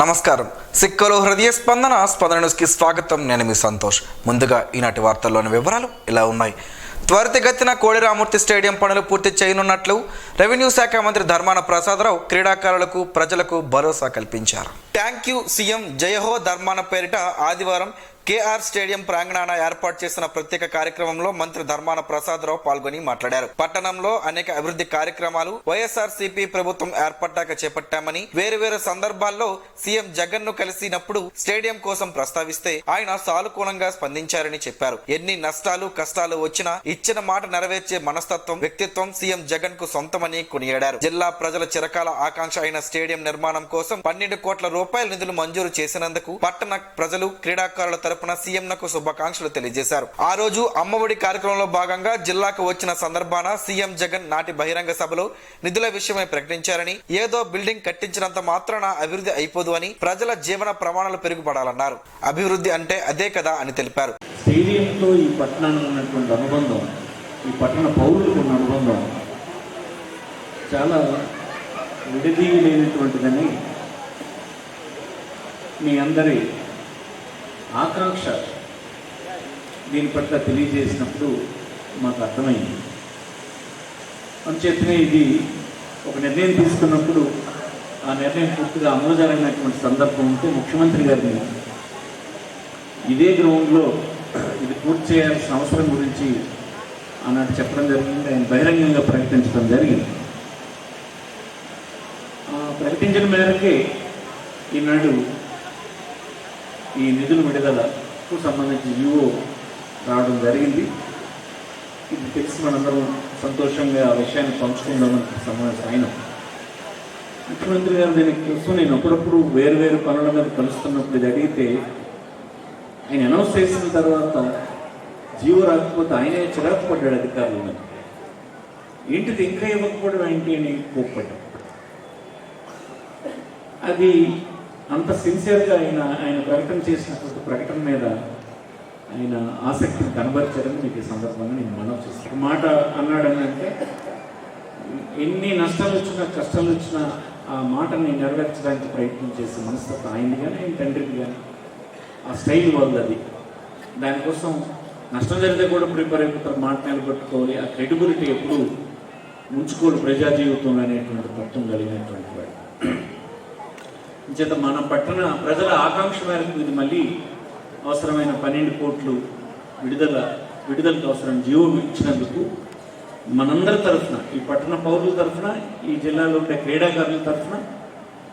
నమస్కారం. సిక్కలో హృదయ స్పందన న్యూస్కి స్వాగతం. నేను మీ సంతోష్. ముందుగా ఈనాటి వార్తల్లోని వివరాలు ఇలా ఉన్నాయి. త్వరితగతిన కోడిరామూర్తి స్టేడియం పనులు పూర్తి చేయనున్నట్లు రెవెన్యూ శాఖ మంత్రి ధర్మాన ప్రసాదరావు క్రీడాకారులకు ప్రజలకు భరోసా కల్పించారు. థ్యాంక్ యూ సీఎం జయహో ధర్మాన పేరిట ఆదివారం కేఆర్ స్టేడియం ప్రాంగణాన ఏర్పాటు చేసిన ప్రత్యేక కార్యక్రమంలో మంత్రి ధర్మాన ప్రసాదరావు పాల్గొని మాట్లాడారు. పట్టణంలో అనేక అభివృద్ధి కార్యక్రమాలు వైఎస్ఆర్సీపీ ప్రభుత్వం ఏర్పడ్డాక చేపట్టామని, వేరువేరు సందర్భాల్లో సీఎం జగన్ ను కలిసినప్పుడు స్టేడియం కోసం ప్రస్తావిస్తే ఆయన సానుకూలంగా స్పందించారని చెప్పారు. ఎన్ని నష్టాలు కష్టాలు వచ్చినా ఇచ్చిన మాట నెరవేర్చే మనస్తత్వం, వ్యక్తిత్వం సీఎం జగన్ కు సొంతమని కొనియాడారు. జిల్లా ప్రజల చిరకాల ఆకాంక్ష అయిన స్టేడియం నిర్మాణం కోసం 12 కోట్ల రూపాయల నిధులు మంజూరు చేసినందుకు పట్టణ ప్రజలు, క్రీడాకారుల సీఎం నకు శుభాకాంక్షలు తెలియజేశారు. ఆ రోజు అమ్మఒడి కార్యక్రమంలో భాగంగా జిల్లాకు వచ్చిన సందర్భాన సీఎం జగన్ నాటి బహిరంగ సభలో నిధుల విషయమై ప్రకటించారని, ఏదో బిల్డింగ్ కట్టించినంత మాత్రాన అభివృద్ధి అయిపోదు అని, ప్రజల జీవన ప్రమాణాలు పెరుగుపడాలన్నారు. అభివృద్ధి అంటే అదే కదా అని తెలిపారు. స్టేడియంతో ఈ పట్టణానికి ఉన్నటువంటి అనుబంధం, ఈ పట్టణ పౌరులకు ఉన్న అనుబంధం చాలా విడదీయలేనటువంటిదని మీ అందరి ఆకాంక్ష దీని పట్ల తెలియజేసినప్పుడు మాకు అర్థమైంది. అంచేతనే ఇది ఒక నిర్ణయం తీసుకున్నప్పుడు ఆ నిర్ణయం పూర్తిగా అమలు జరిగినటువంటి సందర్భం ఉంటే ముఖ్యమంత్రి గారిని ఇదే గ్రౌండ్లో ఇది పూర్తి చేయాల్సిన అవసరం గురించి ఆనాడు చెప్పడం జరిగింది. ఆయన బహిరంగంగా ప్రకటించడం జరిగింది. ప్రకటించిన మేరకే ఈనాడు ఈ నిధుల విడుదలకు సంబంధించి యూఓ రావడం జరిగింది. ఇది తెలిసి మనందరం సంతోషంగా ఆ విషయాన్ని పంచుకుందామని సమావేశం అయినా ముఖ్యమంత్రి గారు దీనికి కోసం నేను అప్పుడప్పుడు వేరు పనుల మీద కలుస్తున్నప్పుడు ఇది అడిగితే ఆయన అనౌన్స్ చేసిన తర్వాత జీవో రాకపోతే ఆయనే చిరాకు పడ్డాడు అధికారుల మీద. ఏంటిది ఇంకా ఇవ్వకపోవడం ఏంటి అని కోప్పడ్డాడు. అది అంత సిన్సియర్గా ఆయన ప్రకటన చేసినటువంటి ప్రకటన మీద ఆయన ఆసక్తిని కనబరిచారని మీకు ఈ సందర్భంగా నేను మనవి చేస్తాను. మాట అన్నాడనంటే ఎన్ని నష్టాలు వచ్చినా కష్టాలు వచ్చినా ఆ మాటని నెరవేర్చడానికి ప్రయత్నం చేసే మనస్తత్వం ఆయనది కానీ ఆయన తండ్రికి కానీ ఆ స్టైల్ వాళ్ళు అది. దానికోసం నష్టం జరిగితే కూడా ప్రిపేర్ అయిపోతారు, మాట నిలబెట్టుకోవాలి. ఆ క్రెడిబిలిటీ ఎప్పుడు ఉంచుకోవాలి ప్రజా జీవితంలో అనేటువంటి తత్వం కలిగినటువంటి వాడు. చేత మన పట్టణ ప్రజల ఆకాంక్ష మేరకు ఇది మళ్ళీ అవసరమైన 12 కోట్లు విడుదలకు అవసరం జీవో ఇచ్చినందుకు మనందరి తరఫున, ఈ పట్టణ పౌరుల తరఫున, ఈ జిల్లాలో ఉండే క్రీడాకారుల తరఫున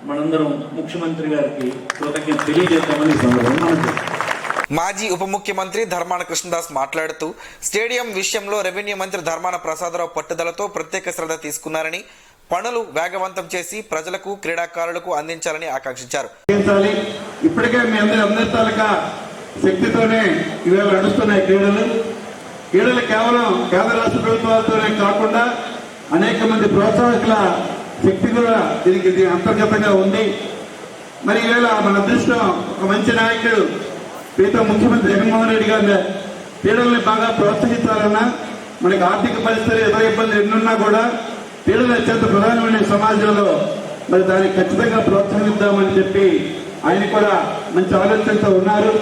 మనందరం ముఖ్యమంత్రి గారికి కృతజ్ఞత తెలియజేద్దామని సందర్భంగా. మాజీ ఉప ముఖ్యమంత్రి ధర్మాన కృష్ణదాస్ మాట్లాడుతూ స్టేడియం విషయంలో రెవెన్యూ మంత్రి ధర్మాన ప్రసాదరావు పట్టుదలతో ప్రత్యేక శ్రద్ధ తీసుకున్నారని, పనులు వేగవంతం చేసి ప్రజలకు, క్రీడాకారులకు అందించాలని ఆకాంక్షించారు. ఇప్పటికే మీ అందరి తాలూకా శక్తితోనే ఇవాళ నడుస్తున్నాయి క్రీడలు కేవలం కేంద్ర రాష్ట్ర ప్రభుత్వాలతోనే కాకుండా అనేక మంది ప్రోత్సాహకుల శక్తి కూడా దీనికి అంతర్గతంగా ఉంది. మరి ఈవేళ మన అదృష్టం ఒక మంచి నాయకుడు ప్రీతం ముఖ్యమంత్రి జగన్మోహన్ రెడ్డి గారు క్రీడల్ని బాగా ప్రోత్సహించాలన్నా, మనకి ఆర్థిక పరిస్థితులు ఇతర ఇబ్బందులు ఎన్నున్నా కూడా క్రీడలు అత్యంత ప్రధానమైన సమాజంలో మరి దానికి ఖచ్చితంగా ప్రోత్సహిద్దామని చెప్పి ఆయన కూడా మంచి ఆలోచనతో ఉన్నారు.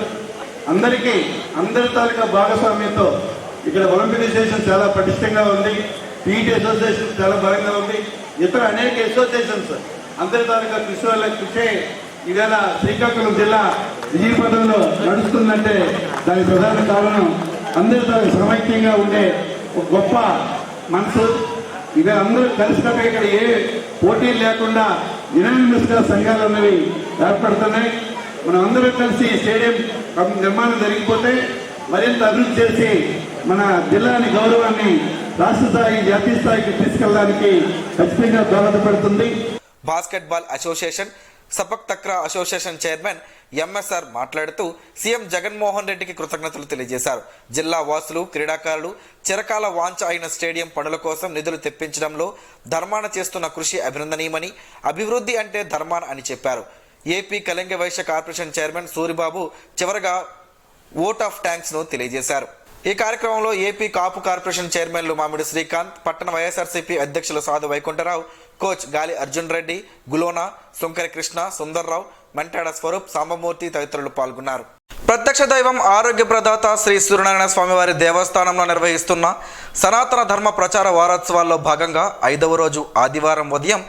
అందరి తాలూకా భాగస్వామ్యంతో ఇక్కడ ఒలింపిక్ అసోసియేషన్ చాలా పటిష్టంగా ఉంది, పీఈటీ అసోసియేషన్ చాలా బలంగా ఉంది, ఇతర అనేక అసోసియేషన్స్ అందరి తాలూకా కృషి వల్ల కృషి ఈవేళ శ్రీకాకుళం జిల్లా విజయపథంలో నడుస్తుందంటే దానికి ప్రధాన కారణం అందరి తాలూకా సమైక్యంగా ఉండే ఒక గొప్ప మనసు. ఇవి అందరూ కలిసినట్టు ఇక్కడ ఏ పోటీలు లేకుండా యునానిమస్గా సంఘాలు అనేవి ఏర్పడుతున్నాయి. మనం అందరూ కలిసి స్టేడియం నిర్మాణం జరిగిపోతే మరింత అభివృద్ధి చేసి మన జిల్లాని గౌరవాన్ని రాష్ట్ర స్థాయి, జాతీయ స్థాయికి తీసుకెళ్ళడానికి ఖచ్చితంగా దోహదపడుతుంది. Basketball association, sepak takraw association chairman MSR మాట్లాడుతూ సీఎం జగన్మోహన్ రెడ్డికి కృతజ్ఞతలు తెలియజేశారు. జిల్లా వాసులు, క్రీడాకారులు చిరకాల వాంఛ అయిన స్టేడియం పనుల కోసం నిధులు తెప్పించడంలో ధర్మాన చేస్తున్న కృషి అభినందనీయమని, అభివృద్ధి అంటే ధర్మాన అని చెప్పారు. AP Kalinga Vaishya corporation chairman Suribabu చివరగా ఓట్ ఆఫ్ థ్యాంక్స్ ను తెలియజేశారు. ఈ కార్యక్రమంలో ఏపీ కాపు కార్పొరేషన్ చైర్మన్లు మామిడి శ్రీకాంత్, పట్టణ వైఎస్ఆర్సీపీ అధ్యక్షులు సాధు వైకుంఠరావు, కోచ్ గాలి అర్జున్ రెడ్డి, గులోనా, సుంకరి కృష్ణ, సుందర్రావు, మంటాడ స్వరూప్, సాంబమూర్తి తదితరులు పాల్గొన్నారు. ప్రత్యక్ష దైవం ఆరోగ్య ప్రదాత శ్రీ సూర్యనారాయణ స్వామివారి దేవస్థానంలో నిర్వహిస్తున్న సనాతన ధర్మ ప్రచార వారోత్సవాల్లో భాగంగా 5వ రోజు ఆదివారం ఉదయం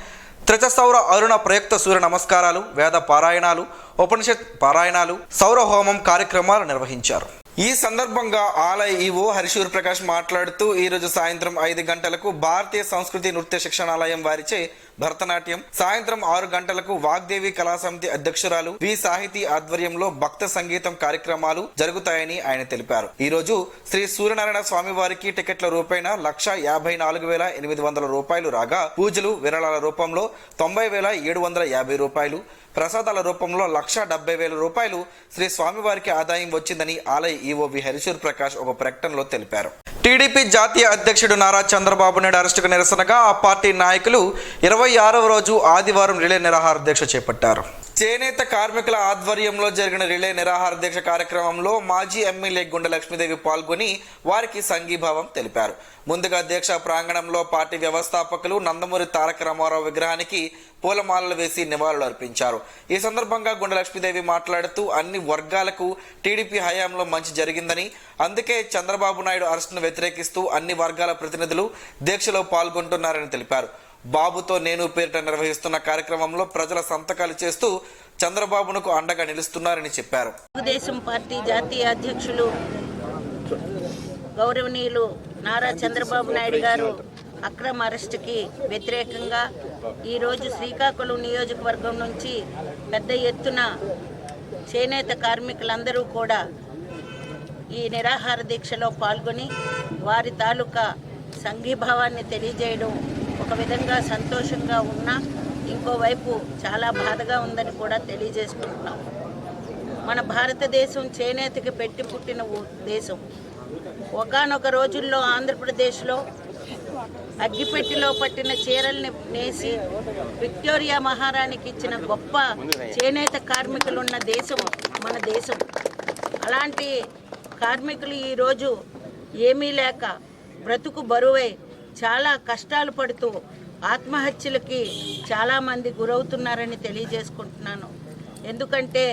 త్రిచసౌర అరుణ ప్రయుక్త సూర్య నమస్కారాలు, వేద పారాయణాలు, ఉపనిషత్ పారాయణాలు, సౌర హోమం కార్యక్రమాలు నిర్వహించారు. ఈ సందర్భంగా ఆలయ ఈవో హరిశూర్ ప్రకాష్ మాట్లాడుతూ ఈరోజు సాయంత్రం 5 గంటలకు భారతీయ సంస్కృతి నృత్య శిక్షణాలయం వారిచే భరతనాట్యం, సాయంత్రం 6 గంటలకు వాగ్దేవి కళా సమితి అధ్యక్షురాలు వి సాహితీ ఆధ్వర్యంలో భక్త సంగీతం కార్యక్రమాలు జరుగుతాయని ఆయన తెలిపారు. ఈ రోజు శ్రీ సూర్యనారాయణ స్వామి వారికి టికెట్ల రూపేణ 1,54,800 రూపాయలు రాగా, పూజలు విరాళాల రూపంలో 90,750 రూపాయలు, ప్రసాదాల రూపంలో 1,70,000 రూపాయలు శ్రీ స్వామివారికి ఆదాయం వచ్చిందని ఆలయ ఈవో వి హరిశూర్ ప్రకాష్ ఒక ప్రకటనలో తెలిపారు. టీడీపీ జాతీయ అధ్యక్షుడు నారా చంద్రబాబు నాయుడు అరెస్టుకు నిరసనగా ఆ పార్టీ నాయకులు 26వ రోజు ఆదివారం రిలే నిరాహార దీక్ష చేపట్టారు. చేనేత కార్మికుల ఆధ్వర్యంలో జరిగిన రిలే నిరాహార దీక్ష కార్యక్రమంలో మాజీ ఎమ్మెల్యే గుండె లక్ష్మీదేవి పాల్గొని వారికి సంఘీభావం తెలిపారు. ముందుగా దీక్ష ప్రాంగణంలో పార్టీ వ్యవస్థాపకులు నందమూరి తారక రామారావు విగ్రహానికి పూలమాలలు వేసి నివాళులు అర్పించారు. ఈ సందర్భంగా గుండె లక్ష్మీదేవి మాట్లాడుతూ అన్ని వర్గాలకు టీడీపీ హయాంలో మంచి జరిగిందని, అందుకే చంద్రబాబు నాయుడు అరెస్టును వ్యతిరేకిస్తూ అన్ని వర్గాల ప్రతినిధులు దీక్షలో పాల్గొంటున్నారని తెలిపారు. బాబుతో నేను పేరిట నిర్వహిస్తున్న కార్యక్రమంలో ప్రజల సంతకాలు చేస్తూ చంద్రబాబునకు అండగా నిలుస్తున్నారని చెప్పారు. తెలుగుదేశం పార్టీ జాతీయ అధ్యక్షులు గౌరవనీయులు నారా చంద్రబాబు నాయుడు గారు అక్రమ అరెస్టుకి వ్యతిరేకంగా ఈరోజు శ్రీకాకుళం నియోజకవర్గం నుంచి పెద్ద ఎత్తున చేనేత కార్మికులందరూ కూడా ఈ నిరాహార దీక్షలో పాల్గొని వారి తాలూకా సంఘీభావాన్ని తెలియజేయడం ఒక విధంగా సంతోషంగా ఉన్నా ఇంకోవైపు చాలా బాధగా ఉందని కూడా తెలియజేసుకుంటున్నాం. మన భారతదేశం చేనేతకి పెట్టి పుట్టిన దేశం. ఒకానొక రోజుల్లో ఆంధ్రప్రదేశ్లో అగ్గిపెట్టిలో పట్టిన చీరల్ని నేసి విక్టోరియా మహారాణికి ఇచ్చిన గొప్ప చేనేత కార్మికులున్న దేశం మన దేశం. అలాంటి కార్మికులు ఈరోజు ఏమీ లేక బ్రతుకు బరువై చాలా కష్టాలు పడుతూ ఆత్మహత్యలకి చాలామంది గురవుతున్నారని తెలియజేసుకుంటున్నాను. ఎందుకంటే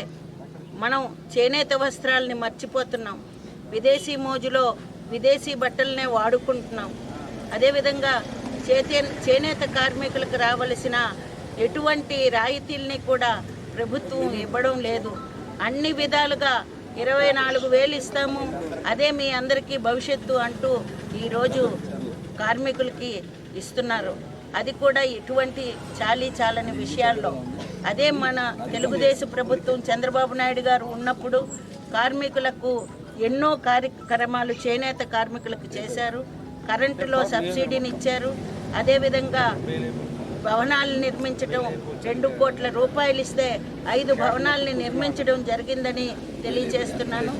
మనం చేనేత వస్త్రాలని మర్చిపోతున్నాం, విదేశీ మోజులో విదేశీ బట్టలనే వాడుకుంటున్నాం. అదేవిధంగా చేనేత కార్మికులకు రావలసిన ఎటువంటి రాయితీల్ని కూడా ప్రభుత్వం ఇవ్వడం లేదు. అన్ని విధాలుగా 24,000 ఇస్తాము, అదే మీ అందరికీ భవిష్యత్తు అంటూ ఈరోజు కార్మికులకి ఇస్తున్నారు. అది కూడా ఇటువంటి చాలని విషయాల్లో అదే మన తెలుగుదేశం ప్రభుత్వం చంద్రబాబు నాయుడు గారు ఉన్నప్పుడు కార్మికులకు ఎన్నో కార్యక్రమాలు చేనేత కార్మికులకు చేశారు. కరెంటులో సబ్సిడీని ఇచ్చారు. అదేవిధంగా భవనాలను నిర్మించడం 2 కోట్ల రూపాయలు ఇస్తే 5 భవనాలని నిర్మించడం జరిగిందని తెలియజేస్తున్నాను.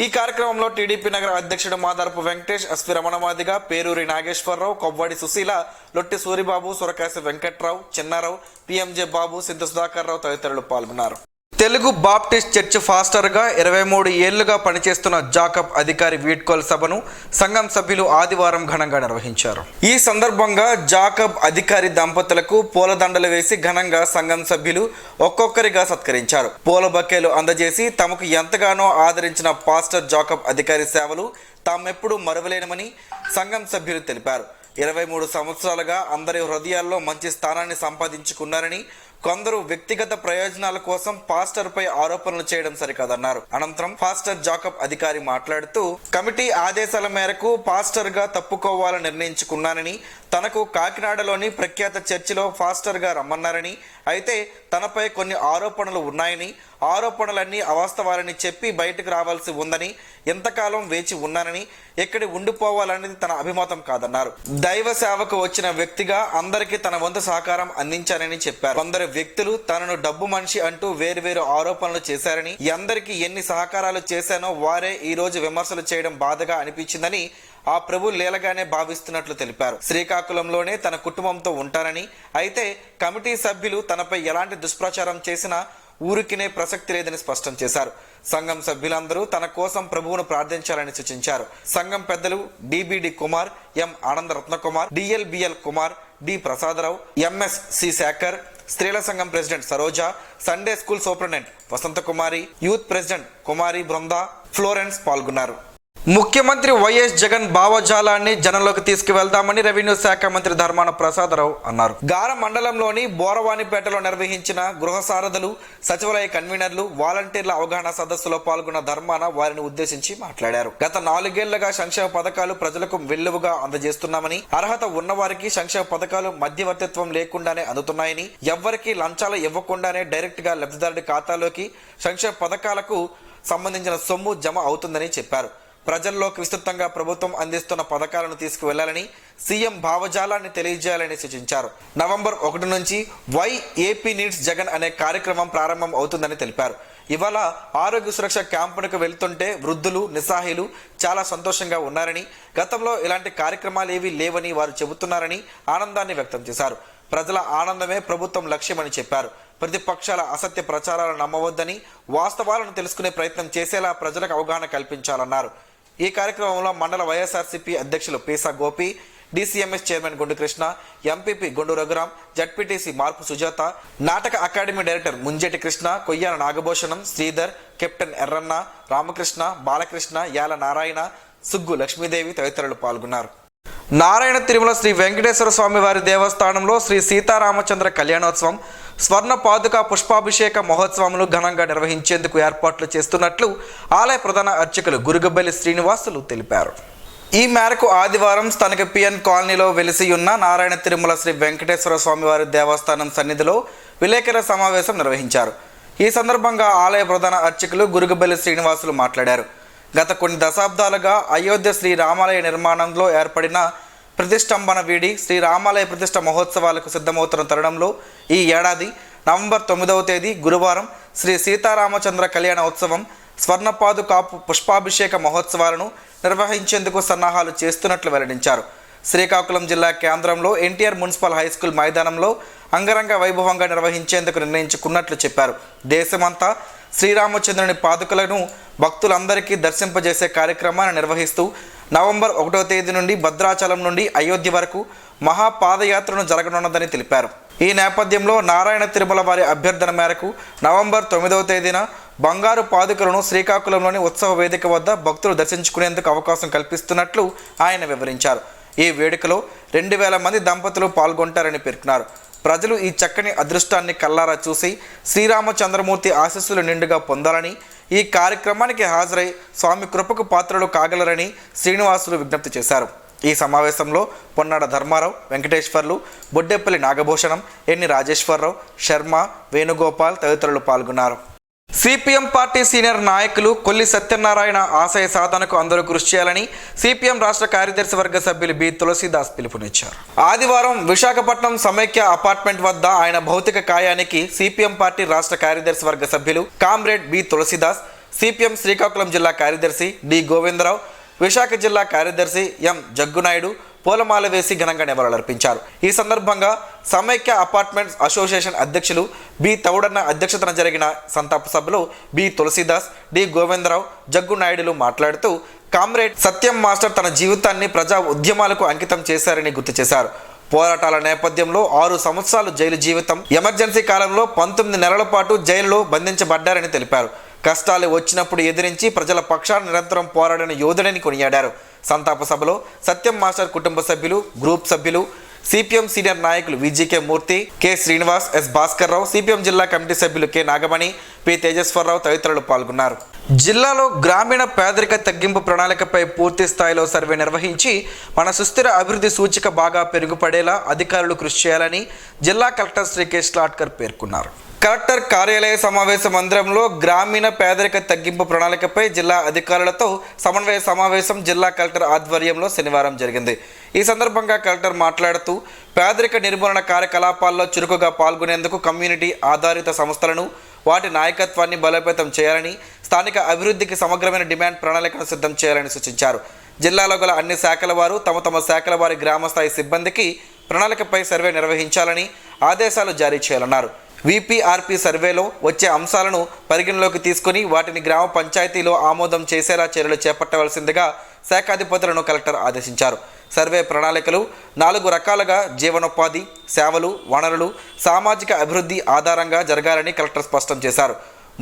ఈ కార్యక్రమంలో టీడీపీ నగర అధ్యక్షుడు మాదారపు వెంకటేష్, ఎస్వి రమణమాదిగ, పేరూరి నాగేశ్వరరావు, కొవ్వాడి సుశీల, లొట్టి సూరిబాబు, సురకాశి వెంకట్రావు, చిన్నారావు, పిఎంజే బాబు, సిద్ధ సుధాకర్ రావు తదితరులు పాల్గొన్నారు. తెలుగు బాప్టిస్ట్ చర్చ్ ఫాస్టర్గా 23 ఏళ్లుగా పనిచేస్తున్న జాకబ్ అధికారి వీడ్కోలు సభను సంఘం సభ్యులు ఆదివారం ఘనంగా నిర్వహించారు. ఈ సందర్భంగా జాకబ్ అధికారి దంపతులకు పూలదండలు వేసి ఘనంగా సంఘం సభ్యులు ఒక్కొక్కరిగా సత్కరించారు. పూల బొకేలు అందజేసి తమకు ఎంతగానో ఆదరించిన పాస్టర్ జాకబ్ అధికారి సేవలు తామెప్పుడు మరువలేనమని సంఘం సభ్యులు తెలిపారు. 23 సంవత్సరాలుగా అందరి హృదయాల్లో మంచి స్థానాన్ని సంపాదించుకున్నారని, కొందరు వ్యక్తిగత ప్రయోజనాల కోసం పాస్టర్ పై ఆరోపణలు చేయడం సరికాదన్నారు. అనంతరం పాస్టర్ జాకబ్ అధికారి మాట్లాడుతూ కమిటీ ఆదేశాల మేరకు పాస్టర్ గా తప్పుకోవాలని నిర్ణయించుకున్నానని, తనకు కాకినాడలోని ప్రఖ్యాత చర్చిలో పాస్టర్ గా రమ్మన్నారని, అయితే తనపై కొన్ని ఆరోపణలు ఉన్నాయని, ఆరోపణలన్నీ అవాస్తవాలని చెప్పి బయటకు రావాల్సి ఉందని, ఎంతకాలం వేచి ఉన్నానని, ఎక్కడి ఉండిపోవాలనేది తన అభిమతం కాదన్నారు. దైవ సేవకు వచ్చిన వ్యక్తిగా అందరికీ తన వంతు సహకారం అందించానని చెప్పారు. కొందరు వ్యక్తులు తనను డబ్బు మనిషి అంటూ వేరువేరు ఆరోపణలు చేశారని, అందరికీ ఎన్ని సహకారాలు చేశానో వారే ఈ రోజు విమర్శలు చేయడం బాధగా అనిపించిందని, ఆ ప్రభు లీలగానే భావిస్తున్నట్లు తెలిపారు. శ్రీకాకుళంలోనే తన కుటుంబంతో ఉంటారని, అయితే కమిటీ సభ్యులు తనపై ఎలాంటి దుష్ప్రచారం చేసినా ఊరికినే ప్రసక్తి లేదని స్పష్టం చేశారు. సంఘం సభ్యులందరూ తన కోసం ప్రభువును ప్రార్థించాలని సూచించారు. సంఘం పెద్దలు DBD Kumar, M Ananda Ratnakumar, DLBL Kumar, D Prasadarao, MS C Shekhar, స్త్రీల సంఘం president Saroja, Sunday school superintendent Vasanthakumari, youth president Kumari Brinda, Florence పాల్గొన్నారు. ముఖ్యమంత్రి వైఎస్ జగన్ భావజాలాన్ని జనంలోకి తీసుకువెళ్తామని రెవెన్యూ శాఖ మంత్రి ధర్మాన ప్రసాదరావు అన్నారు. గార మండలంలోని బోరవానిపేటలో నిర్వహించిన గృహ సారథులు, సచివాలయ కన్వీనర్లు, వాలంటీర్ల అవగాహన సదస్సులో పాల్గొన్న ధర్మాన వారిని ఉద్దేశించి మాట్లాడారు. గత 4 ఏళ్లుగా సంక్షేమ పథకాలు ప్రజలకు వెల్లువగా అందజేస్తున్నామని, అర్హత ఉన్నవారికి సంక్షేమ పథకాలు మధ్యవర్తిత్వం లేకుండానే అందుతున్నాయని, ఎవ్వరికీ లంచాలు ఇవ్వకుండానే డైరెక్ట్ గా లబ్ధిదారుడి ఖాతాలోకి సంక్షేమ పథకాలకు సంబంధించిన సొమ్ము జమ అవుతుందని చెప్పారు. ప్రజల్లోకి విస్తృతంగా ప్రభుత్వం అందిస్తున్న పథకాలను తీసుకువెళ్లాలని, సీఎం భావజాలాన్ని తెలియజేయాలని సూచించారు. నవంబర్ 1 నుంచి వై ఏపీ నీడ్స్ జగన్ అనే కార్యక్రమం ప్రారంభం అవుతుందని తెలిపారు. ఇవాళ ఆరోగ్య సురక్ష క్యాంపునకు వెళ్తుంటే వృద్ధులు, నిస్సహాయులు చాలా సంతోషంగా ఉన్నారని, గతంలో ఇలాంటి కార్యక్రమాలు ఏవీ లేవని వారు చెబుతున్నారని ఆనందాన్ని వ్యక్తం చేశారు. ప్రజల ఆనందమే ప్రభుత్వం లక్ష్యమని చెప్పారు. ప్రతిపక్షాల అసత్య ప్రచారాలను నమ్మవద్దని, వాస్తవాలను తెలుసుకునే ప్రయత్నం చేసేలా ప్రజలకు అవగాహన కల్పించాలన్నారు. ఈ కార్యక్రమంలో మండల వైఎస్ఆర్సీపీ అధ్యక్షులు పీసా గోపి, డీసీఎంఎస్ చైర్మన్ గుండు కృష్ణ, ఎంపీపీ గుండు రఘురాం, జడ్పీటీసీ మార్పు సుజాత, నాటక academy director Munjeti Krishna, Koyyala Nagabhushanam, Sridhar, captain Yerranna, Ramakrishna, Balakrishna, Yala Narayana, Suggu Lakshmidevi తదితరులు పాల్గొన్నారు. నారాయణ తిరుమల శ్రీ వెంకటేశ్వర స్వామి వారి దేవస్థానంలో శ్రీ సీతారామచంద్ర కళ్యాణోత్సవం, స్వర్ణ పాదుక పుష్పాభిషేక మహోత్సవములు ఘనంగా నిర్వహించేందుకు ఏర్పాట్లు చేస్తున్నట్లు ఆలయ ప్రధాన అర్చకులు గురుగబ్బెల్లి శ్రీనివాసులు తెలిపారు. ఈ మేరకు ఆదివారం స్థానిక పిఎన్ కాలనీలో వెలిసి ఉన్న నారాయణ తిరుమల శ్రీ వెంకటేశ్వర స్వామి వారి దేవస్థానం సన్నిధిలో విలేకరుల సమావేశం నిర్వహించారు. ఈ సందర్భంగా ఆలయ ప్రధాన అర్చకులు గురుగబ్బెల్లి శ్రీనివాసులు మాట్లాడారు. గత కొన్ని దశాబ్దాలుగా అయోధ్య శ్రీ రామాలయ నిర్మాణంలో ఏర్పడిన ప్రతిష్టంభన వీడి శ్రీ రామాలయ ప్రతిష్ట మహోత్సవాలకు సిద్ధమవుతున్న తరుణంలో ఈ ఏడాది నవంబర్ 9వ తేదీ గురువారం శ్రీ సీతారామచంద్ర కళ్యాణ ఉత్సవం, స్వర్ణపాదు కాపు పుష్పాభిషేక మహోత్సవాలను నిర్వహించేందుకు సన్నాహాలు చేస్తున్నట్లు వెల్లడించారు. శ్రీకాకుళం జిల్లా కేంద్రంలో ఎన్టీఆర్ మున్సిపల్ హైస్కూల్ మైదానంలో అంగరంగ వైభవంగా నిర్వహించేందుకు నిర్ణయించుకున్నట్లు చెప్పారు. దేశమంతా శ్రీరామచంద్రుని పాదుకలను భక్తులందరికీ దర్శింపజేసే కార్యక్రమాన్ని నిర్వహిస్తూ నవంబర్ 1వ తేదీ నుండి భద్రాచలం నుండి అయోధ్య వరకు మహాపాదయాత్రను జరగనున్నదని తెలిపారు. ఈ నేపథ్యంలో నారాయణ తిరుమల వారి అభ్యర్థన మేరకు నవంబర్ 9వ తేదీన బంగారు పాదుకలను శ్రీకాకుళంలోని ఉత్సవ వేదిక వద్ద భక్తులు దర్శించుకునేందుకు అవకాశం కల్పిస్తున్నట్లు ఆయన వివరించారు. ఈ వేడుకలో 2000 మంది దంపతులు పాల్గొంటారని పేర్కొన్నారు. ప్రజలు ఈ చక్కని అదృష్టాన్ని కల్లారా చూసి శ్రీరామచంద్రమూర్తి ఆశీస్సులు నిండుగా పొందాలని, ఈ కార్యక్రమానికి హాజరై స్వామి కృపకు పాత్రలు కాగలరని శ్రీనివాసులు విజ్ఞప్తి చేశారు. ఈ సమావేశంలో పొన్నాడ ధర్మారావు, వెంకటేశ్వర్లు, బొడ్డెపల్లి నాగభూషణం, ఎన్ని రాజేశ్వరరావు, శర్మ, వేణుగోపాల్ తదితరులు పాల్గొన్నారు. సిపిఎం పార్టీ సీనియర్ నాయకులు కొల్లి సత్యనారాయణ ఆశయ సాధనకు అందరూ కృషి చేయాలని సిపిఎం రాష్ట్ర కార్యదర్శి వర్గ సభ్యులు బి తులసీదాస్ పిలుపునిచ్చారు. ఆదివారం విశాఖపట్నం సమైక్య అపార్ట్మెంట్ వద్ద ఆయన భౌతిక కాయానికి సిపిఎం పార్టీ రాష్ట్ర కార్యదర్శి వర్గ సభ్యులు comrade B Tulasidas, CPM Srikakulam జిల్లా కార్యదర్శి డి గోవిందరావు, విశాఖ జిల్లా కార్యదర్శి ఎం జగ్గునాయుడు పూలమాల వేసి ఘనంగా నివాళులర్పించారు. ఈ సందర్భంగా సమైక్య అపార్ట్మెంట్స్ అసోసియేషన్ అధ్యక్షులు బి తౌడన్న అధ్యక్షతన జరిగిన సంతాప సభలో బి తులసీదాస్, డి గోవిందరావు, జగ్గునాయుడులు మాట్లాడుతూ కామ్రేడ్ సత్యం మాస్టర్ తన జీవితాన్ని ప్రజా ఉద్యమాలకు అంకితం చేశారని గుర్తు చేశారు. పోరాటాల నేపథ్యంలో 6 సంవత్సరాలు జైలు జీవితం, ఎమర్జెన్సీ కాలంలో 19 నెలల పాటు జైలులో బంధించబడ్డారని తెలిపారు. కష్టాలు వచ్చినప్పుడు ఎదిరించి ప్రజల పక్షాన నిరంతరం పోరాడిన యోధుడని కొనియాడారు. సంతాప సభలో సత్యం మాస్టర్ కుటుంబ సభ్యులు, గ్రూప్ సభ్యులు, సిపిఎం సీనియర్ నాయకులు విజీకే మూర్తి, K Srinivas, yes Bhaskar Rao, CPM జిల్లా కమిటీ సభ్యులు కె నాగమణి, పి తేజేశ్వరరావు తదితరులు పాల్గొన్నారు. జిల్లాలో గ్రామీణ పేదరిక తగ్గింపు ప్రణాళికపై పూర్తి స్థాయిలో సర్వే నిర్వహించి మన సుస్థిర అభివృద్ధి సూచిక బాగా పెరుగుపడేలా అధికారులు కృషి చేయాలని జిల్లా కలెక్టర్ శ్రీ కె లాట్కర్ పేర్కొన్నారు. కలెక్టర్ కార్యాలయ సమావేశ మందిరంలో గ్రామీణ పేదరిక తగ్గింపు ప్రణాళికపై జిల్లా అధికారులతో సమన్వయ సమావేశం జిల్లా కలెక్టర్ ఆధ్వర్యంలో శనివారం జరిగింది. ఈ సందర్భంగా కలెక్టర్ మాట్లాడుతూ పేదరిక నిర్మూలన కార్యకలాపాల్లో చురుకుగా పాల్గొనేందుకు కమ్యూనిటీ ఆధారిత సంస్థలను, వాటి నాయకత్వాన్ని బలోపేతం చేయాలని, స్థానిక అభివృద్ధికి సమగ్రమైన డిమాండ్ ప్రణాళికను సిద్ధం చేయాలని సూచించారు. జిల్లాలో గల అన్ని శాఖల వారు తమ శాఖల వారి గ్రామస్థాయి సిబ్బందికి ప్రణాళికపై సర్వే నిర్వహించాలని ఆదేశాలు జారీ చేయాలన్నారు. విపిఆర్పి సర్వేలో వచ్చే అంశాలను పరిగణలోకి తీసుకుని వాటిని గ్రామ పంచాయతీలో ఆమోదం చేసేలా చర్యలు చేపట్టవలసిందిగా శాఖాధిపతులను కలెక్టర్ ఆదేశించారు. సర్వే ప్రణాళికలు 4 రకాలుగా జీవనోపాధి, సేవలు, వనరులు, సామాజిక అభివృద్ధి ఆధారంగా జరగాలని కలెక్టర్ స్పష్టం చేశారు.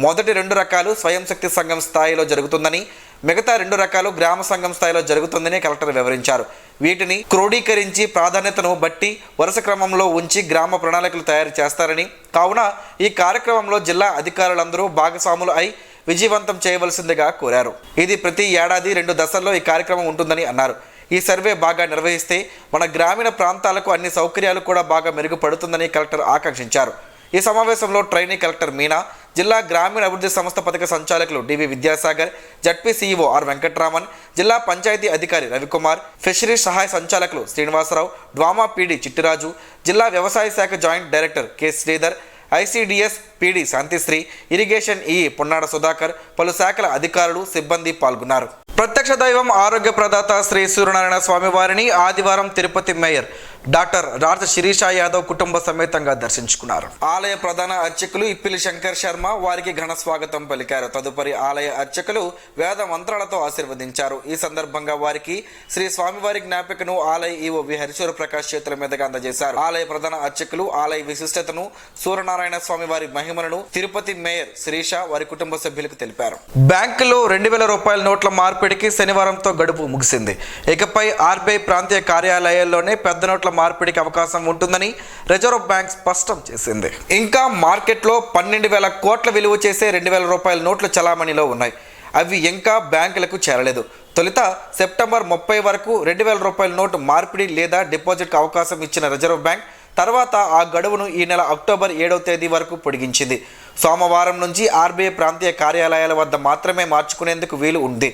మొదటి 2 రకాలు స్వయం శక్తి సంఘం స్థాయిలో జరుగుతుందని, మిగతా 2 రకాలు గ్రామ సంఘం స్థాయిలో జరుగుతుందని కలెక్టర్ వివరించారు. వీటిని క్రోడీకరించి ప్రాధాన్యతను బట్టి వరుస క్రమంలో ఉంచి గ్రామ ప్రణాళికలు తయారు చేస్తారని, కావున ఈ కార్యక్రమంలో జిల్లా అధికారులందరూ భాగస్వాములు అయి విజయవంతం చేయవలసిందిగా కోరారు. ఇది ప్రతి ఏడాది 2 దశల్లో ఈ కార్యక్రమం ఉంటుందని అన్నారు. ఈ సర్వే బాగా నిర్వహిస్తే మన గ్రామీణ ప్రాంతాలకు అన్ని సౌకర్యాలు కూడా బాగా మెరుగుపడుతుందని కలెక్టర్ ఆకాంక్షించారు. ఈ సమావేశంలో ట్రైనీ కలెక్టర్ మీనా, జిల్లా గ్రామీణ అభివృద్ధి సంస్థ పథక సంచాలకులు DV Vidyasagar, ZP CEO R Venkatraman, జిల్లా పంచాయతీ అధికారి రవికుమార్, ఫిషరీస్ సహాయ సంచాలకులు శ్రీనివాసరావు, డ్వామా పీడి చిట్టిరాజు, జిల్లా వ్యవసాయ శాఖ joint director K Sridhar, ICDS PD Shantisri, irrigation ఈ పున్నాడ సుధాకర్, పలు శాఖల అధికారులు, సిబ్బంది పాల్గొన్నారు. ప్రత్యక్ష దైవం ఆరోగ్య ప్రదాత శ్రీ సూర్యనారాయణ స్వామి వారిని ఆదివారం తిరుపతి మేయర్ డాక్టర్ రాజ శిరీష యాదవ్ కుటుంబ సమేతంగా దర్శించుకున్నారు. ఆలయ ప్రధాన అర్చకులు ఇప్పిలి శంకర్ శర్మ వారికి ఘన స్వాగతం పలికారు. తదుపరి ఆలయ అర్చకులు వేద మంత్రాలతో ఆశీర్వదించారు. ఈ సందర్భంగా వారికి శ్రీ స్వామివారి జ్ఞాపికను ఆలయ ఈవో వి హరిశ్వర ప్రకాష్ చేతుల మీదుగా అందజేశారు. ఆలయ ప్రధాన అర్చకులు ఆలయ విశిష్టతను, సూర్యనారాయణ స్వామి వారి మహిమలను తిరుపతి మేయర్ శిరీష వారి కుటుంబ సభ్యులకు తెలిపారు. బ్యాంకులో 2000 రూపాయల నోట్ల మార్పిడికి శనివారంతో గడువు ముగిసింది. ఇకపై ఆర్బీఐ ప్రాంతీయ కార్యాలయాల్లోనే పెద్ద నోట్ల మార్పిడికి అవకాశం ఉంటుందని రిజర్వ్ బ్యాంక్ స్పష్టం చేసింది. ఇంకా మార్కెట్లో 12,000 కోట్ల విలువ చేసే 2,000 రూపాయల నోట్లు చలామణిలో ఉన్నాయి. అవి ఇంకా బ్యాంకులకు చేరలేదు. తొలుత సెప్టెంబర్ 30 వరకు 2,000 రూపాయల నోటు మార్పిడి లేదా డిపాజిట్కు అవకాశం ఇచ్చిన రిజర్వ్ బ్యాంక్ తర్వాత ఆ గడువును ఈ నెల అక్టోబర్ 7వ తేదీ వరకు పొడిగించింది. సోమవారం నుంచి ఆర్బీఐ ప్రాంతీయ కార్యాలయాల వద్ద మాత్రమే మార్చుకునేందుకు వీలు ఉంది.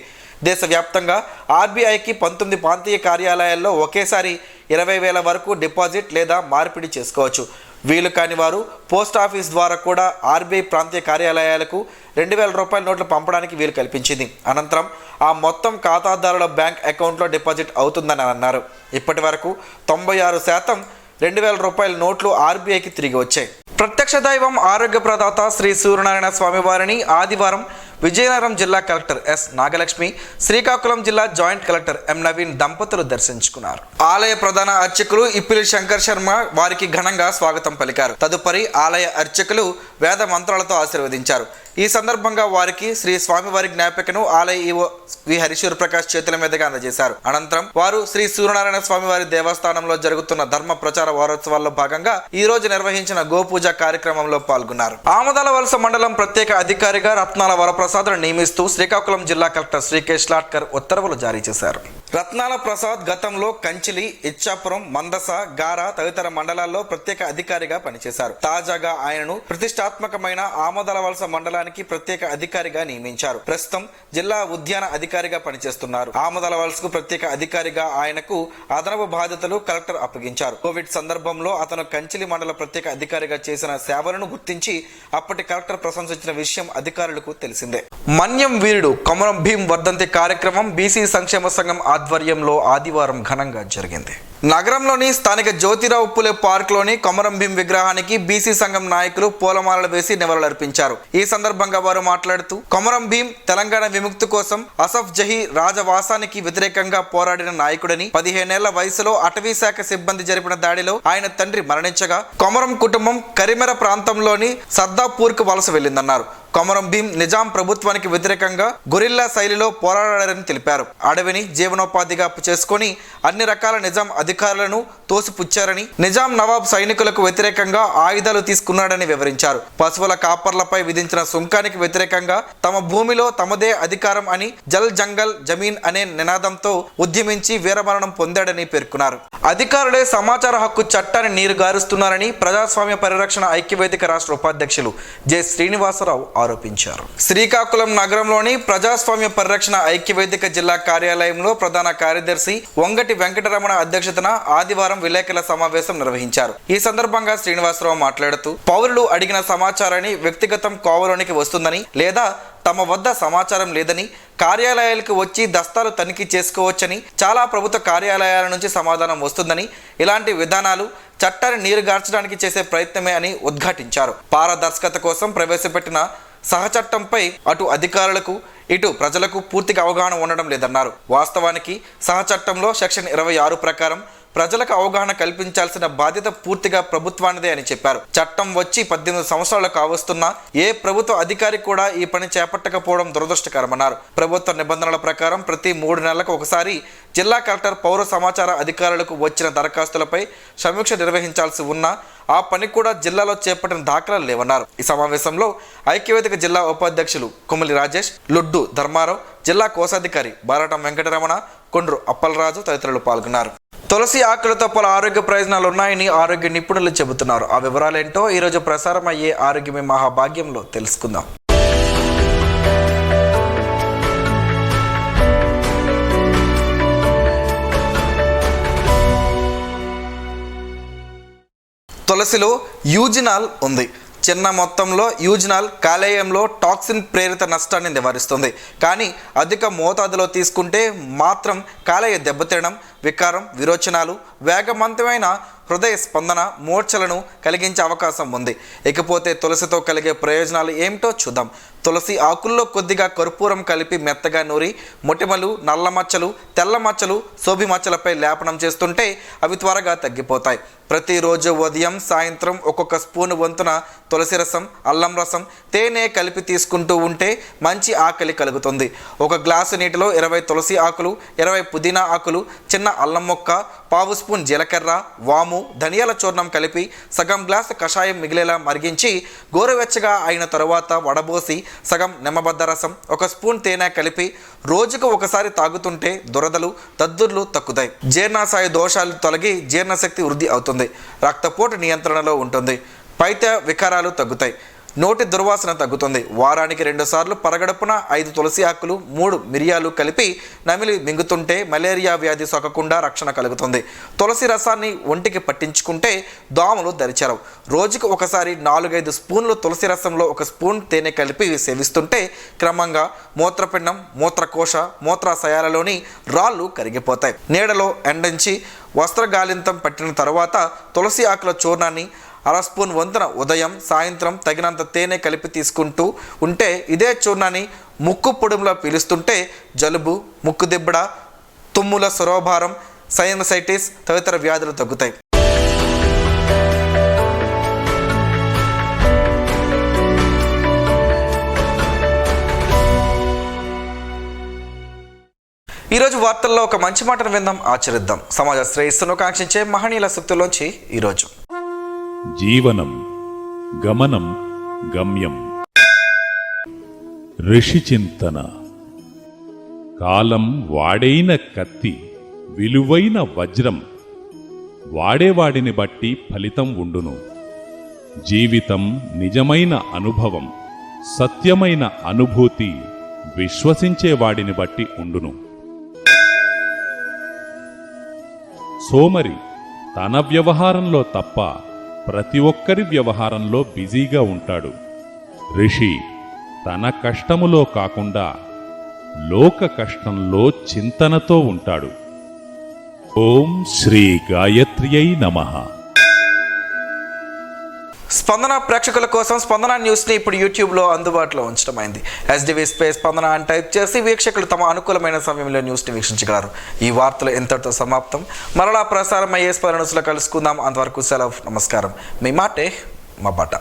దేశవ్యాప్తంగా ఆర్బీఐకి 19 ప్రాంతీయ కార్యాలయాల్లో ఒకేసారి 20,000 వరకు డిపాజిట్ లేదా మార్పిడి చేసుకోవచ్చు. వీలు కాని వారు పోస్ట్ ఆఫీస్ ద్వారా కూడా ఆర్బీఐ ప్రాంతీయ కార్యాలయాలకు 2,000 రూపాయల నోట్లు పంపడానికి వీలు కల్పించింది. అనంతరం ఆ మొత్తం ఖాతాదారుల బ్యాంక్ అకౌంట్లో డిపాజిట్ అవుతుందని అన్నారు. ఇప్పటి వరకు 96% 2,000 రూపాయల నోట్లు ఆర్బీఐకి తిరిగి వచ్చాయి. ప్రత్యక్ష దైవం ఆరోగ్య ప్రదాత శ్రీ సూర్యనారాయణ స్వామి వారిని ఆదివారం విజయనగరం జిల్లా కలెక్టర్ ఎస్ నాగలక్ష్మి, శ్రీకాకుళం జిల్లా జాయింట్ కలెక్టర్ ఎం నవీన్ దంపతులు దర్శించుకున్నారు. ఆలయ ప్రధాన అర్చకులు ఇప్పిలి శంకర్ శర్మ వారికి ఘనంగా స్వాగతం పలికారు. తదుపరి ఆలయ అర్చకులు వేద మంత్రాలతో ఆశీర్వదించారు. ఈ సందర్భంగా వారికి శ్రీ స్వామివారి జ్ఞాపికను ఆలయ ఈవో వి హరిశ్వర ప్రకాష్ చేతుల మీదుగా అందజేశారు. అనంతరం వారు శ్రీ సూర్యనారాయణ స్వామివారి దేవస్థానంలో జరుగుతున్న ధర్మ ప్రచార వారోత్సవాల్లో భాగంగా ఈ రోజు నిర్వహించిన గోపూజ కార్యక్రమంలో పాల్గొన్నారు. ఆమదాల వలస మండలం ప్రత్యేక అధికారిగా రత్నాల వరప్రసాద్ను నియమిస్తూ శ్రీకాకుళం జిల్లా కలెక్టర్ శ్రీకేష్ లాట్కర్ ఉత్తర్వులు జారీ చేశారు. రత్నాల ప్రసాద్ గతంలో కంచిలి, ఇచ్చాపురం, మందస, గారా తదితర మండలాల్లో ప్రత్యేక అధికారిగా పనిచేశారు. తాజాగా ఆయనను ప్రతిష్టాత్మకమైన ఆమదాల వలస మండలానికి ప్రత్యేక అధికారిగా నియమించారు. ప్రస్తుతం జిల్లా ఉద్యాన అధికారిగా పనిచేస్తున్నారు. ఆమదాల వలసకు ప్రత్యేక అధికారిగా ఆయనకు అదనపు బాధ్యతలు కలెక్టర్ అప్పగించారు. కోవిడ్ సందర్భంలో అతను కంచిలి మండల ప్రత్యేక అధికారిగా చేసిన సేవలను గుర్తించి అప్పటి కలెక్టర్ ప్రశంసించిన విషయం అధికారులకు తెలిసిందే. మన్యం వీరుడు కొమరం భీం వర్ధంతి కార్యక్రమం బీసీ సంక్షేమ సంఘం ఆధ్వర్యంలో ఆదివారం ఘనంగా జరిగింది. నగరంలోని స్థానిక జ్యోతిరావు పులే పార్క్లోని కొమరం భీం విగ్రహానికి బీసీ సంఘం నాయకులు పూలమాలలు వేసి నివాళులర్పించారు. ఈ సందర్భంగా వారు మాట్లాడుతూ కొమరం భీం తెలంగాణ విముక్తి కోసం అసఫ్ జహీ రాజవాసానికి వ్యతిరేకంగా పోరాడిన నాయకుడని, 15 ఏళ్ల వయసులో అటవీ శాఖ సిబ్బంది జరిపిన దాడిలో ఆయన తండ్రి మరణించగా కొమరం కుటుంబం కరిమెర ప్రాంతంలోని సర్దాపూర్కు వలస వెళ్లిందన్నారు. కొమరం భీం నిజాం ప్రభుత్వానికి వ్యతిరేకంగా గొరిల్లా శైలిలో పోరాడారని తెలిపారు. అడవిని జీవనోపాధిగా చేసుకుని అన్ని రకాల నిజాం అధికారులను తోసిపుచ్చారని, నిజాం నవాబ్ సైనికులకు వ్యతిరేకంగా ఆయుధాలు తీసుకున్నాడని వివరించారు. పశువుల కాపర్లపై విధించిన సుంకానికి వ్యతిరేకంగా తమ భూమిలో తమదే అధికారం అని జల్ జంగల్ జమీన్ అనే నినాదంతో ఉద్యమించి వీరమరణం పొందాడని పేర్కొన్నారు. అధికారులే సమాచార హక్కు చట్టాన్ని నీరుగారుస్తున్నారని ప్రజాస్వామ్య పరిరక్షణ ఐక్యవేదిక రాష్ట్ర ఉపాధ్యక్షులు జె శ్రీనివాసరావు ఆరోపించారు. శ్రీకాకుళం నగరంలోని ప్రజాస్వామ్య పరిరక్షణ ఐక్యవేదిక జిల్లా కార్యాలయంలో ప్రధాన కార్యదర్శి వంగటి వెంకటరమణ అధ్యక్షతన ఆదివారం విలేకరుల సమావేశం నిర్వహించారు. ఈ సందర్భంగా శ్రీనివాసరావు మాట్లాడుతూ పౌరులు అడిగిన సమాచారాన్ని వ్యక్తిగతం కోవలోనికి వస్తుందని లేదా తమ వద్ద సమాచారం లేదని, కార్యాలయాలకు వచ్చి దస్తాలు తనిఖీ చేసుకోవచ్చని, చాలా ప్రభుత్వ కార్యాలయాల నుంచి సమాధానం వస్తుందని, ఇలాంటి విధానాలు చట్టాన్ని నీరుగార్చడానికి చేసే ప్రయత్నమే అని ఉద్ఘాటించారు. పారదర్శకత కోసం ప్రవేశపెట్టిన సహచట్టంపై అటు అధికారులకు ఇటు ప్రజలకు పూర్తిగా అవగాహన ఉండడం లేదన్నారు. వాస్తవానికి సహచట్టంలో సెక్షన్ 26 ప్రకారం ప్రజలకు అవగాహన కల్పించాల్సిన బాధ్యత పూర్తిగా ప్రభుత్వానిదే అని చెప్పారు. చట్టం వచ్చి 18 సంవత్సరాలు కావస్తున్నా ఏ ప్రభుత్వ అధికారి కూడా ఈ పని చేపట్టకపోవడం దురదృష్టకరమన్నారు. ప్రభుత్వ నిబంధనల ప్రకారం ప్రతి 3 నెలలకు ఒకసారి జిల్లా కలెక్టర్ పౌర సమాచార అధికారులకు వచ్చిన దరఖాస్తులపై సమీక్ష నిర్వహించాల్సి ఉన్నా ఆ పని కూడా జిల్లాలో చేపట్టిన దాఖలాలు లేవన్నారు. ఈ సమావేశంలో ఐక్యవేదిక జిల్లా ఉపాధ్యక్షులు కుమలి రాజేష్, లుడ్డు ధర్మారావు, జిల్లా కోశాధికారి బారటం వెంకటరమణ, కొండ్రు అప్పలరాజు తదితరులు పాల్గొన్నారు. తులసి ఆకులతో పలు ఆరోగ్య ప్రయోజనాలు ఉన్నాయని ఆరోగ్య నిపుణులు చెబుతున్నారు. ఆ వివరాలేంటో ఈరోజు ప్రసారం అయ్యే ఆరోగ్యమే మహాభాగ్యంలో తెలుసుకుందాం. తులసిలో యూజినాల్ ఉంది. చిన్న మొత్తంలో యూజినాల్ కాలేయంలో టాక్సిన్ ప్రేరిత నష్టాన్ని నివారిస్తుంది. కానీ అధిక మోతాదులో తీసుకుంటే మాత్రం కాలేయ దెబ్బతినడం, వికారం, విరోచనాలు, వేగవంతమైన హృదయ స్పందన, మూర్ఛలను కలిగించే అవకాశం ఉంది. ఇకపోతే తులసితో కలిగే ప్రయోజనాలు ఏమిటో చూద్దాం. తులసి ఆకుల్లో కొద్దిగా కర్పూరం కలిపి మెత్తగా నూరి మొటిమలు, నల్ల మచ్చలు, తెల్ల మచ్చలు, సోబి మచ్చలపై లేపనం చేస్తుంటే అవి త్వరగా తగ్గిపోతాయి. ప్రతిరోజు ఉదయం సాయంత్రం ఒక్కొక్క స్పూను వంతున తులసి రసం, అల్లం రసం, తేనె కలిపి తీసుకుంటూ ఉంటే మంచి ఆకలి కలుగుతుంది. ఒక గ్లాసు నీటిలో 20 తులసి ఆకులు, 20 పుదీనా ఆకులు, చిన్న అల్లం మొక్క, పావు స్పూన్ జీలకర్ర, వాము, ధనియాల చూర్ణం కలిపి సగం గ్లాసు కషాయం మిగిలేలా మరిగించి గోరువెచ్చగా అయిన తరువాత వడబోసి సగం నిమ్మబద్ద రసం, 1 స్పూన్ తేనె కలిపి రోజుకు ఒకసారి తాగుతుంటే దురదలు, దద్దుర్లు తగ్గుతాయి. జీర్ణాశయ దోషాలు తొలగి జీర్ణశక్తి వృద్ధి అవుతుంది. రక్తపోటు నియంత్రణలో ఉంటుంది. పైత్య వికారాలు తగ్గుతాయి. నోటి దుర్వాసన తగ్గుతుంది. వారానికి 2 సార్లు పరగడుపున 5 తులసి ఆకులు, 3 మిరియాలు కలిపి నమిలి మింగుతుంటే మలేరియా వ్యాధి సోకకుండా రక్షణ కలుగుతుంది. తులసి రసాన్ని ఒంటికి పట్టించుకుంటే దోమలు దరిచేరవు. రోజుకు ఒకసారి 4-5 స్పూన్లు తులసి రసంలో 1 స్పూన్ తేనె కలిపి సేవిస్తుంటే క్రమంగా మూత్రపిండం, మూత్రకోశ, మూత్రాశయాలలోని రాళ్ళు కరిగిపోతాయి. నీడలో ఎండించి వస్త్రగాలింతం పట్టిన తర్వాత తులసి ఆకుల చూర్ణాన్ని 1/2 స్పూన్ వంతున ఉదయం సాయంత్రం తగినంత తేనె కలిపి తీసుకుంటూ ఉంటే ఇదే చూర్ణాన్ని ముక్కు పొడుములో పీలుస్తుంటే జలుబు, ముక్కు దిబ్బడ, తుమ్ముల, సరోభారం, సైనసైటిస్ తదితర వ్యాధులు తగ్గుతాయి. ఈరోజు వార్తల్లో ఒక మంచి మాటను విందాం, ఆచరిద్దాం. సమాజ శ్రేయస్సును కాంక్షించే మహనీయుల సూక్తుల్లోంచి ఈరోజు. జీవనం గమనం గమ్యం. ఋషి చింతన. కాలం వాడైన కత్తి, విలువైన వజ్రం, వాడేవాడిని బట్టి ఫలితం ఉండును. జీవితం నిజమైన అనుభవం, సత్యమైన అనుభూతి విశ్వసించేవాడిని బట్టి ఉండును. సోమరి తన వ్యవహారంలో తప్ప ప్రతి ఒక్కరి వ్యవహారంలో బిజీగా ఉంటాడు. ఋషి తన కష్టములో కాకుండా లోక కష్టంలో చింతనతో ఉంటాడు. ఓం శ్రీ గాయత్ర్యై నమః. స్పందన ప్రేక్షకుల కోసం స్పందన న్యూస్ని ఇప్పుడు యూట్యూబ్లో అందుబాటులో ఉంచడమైంది. SDV స్పేస్ స్పందన అని టైప్ చేసి వీక్షకులు తమ అనుకూలమైన సమయంలో న్యూస్ని వీక్షించగలరు. ఈ వార్తలు ఎంతటితో సమాప్తం. మరలా ప్రసారం అయ్యే స్పందన న్యూస్లో కలుసుకుందాం. అంతవరకు సెలవు, నమస్కారం. మీ మాటే మా బాట.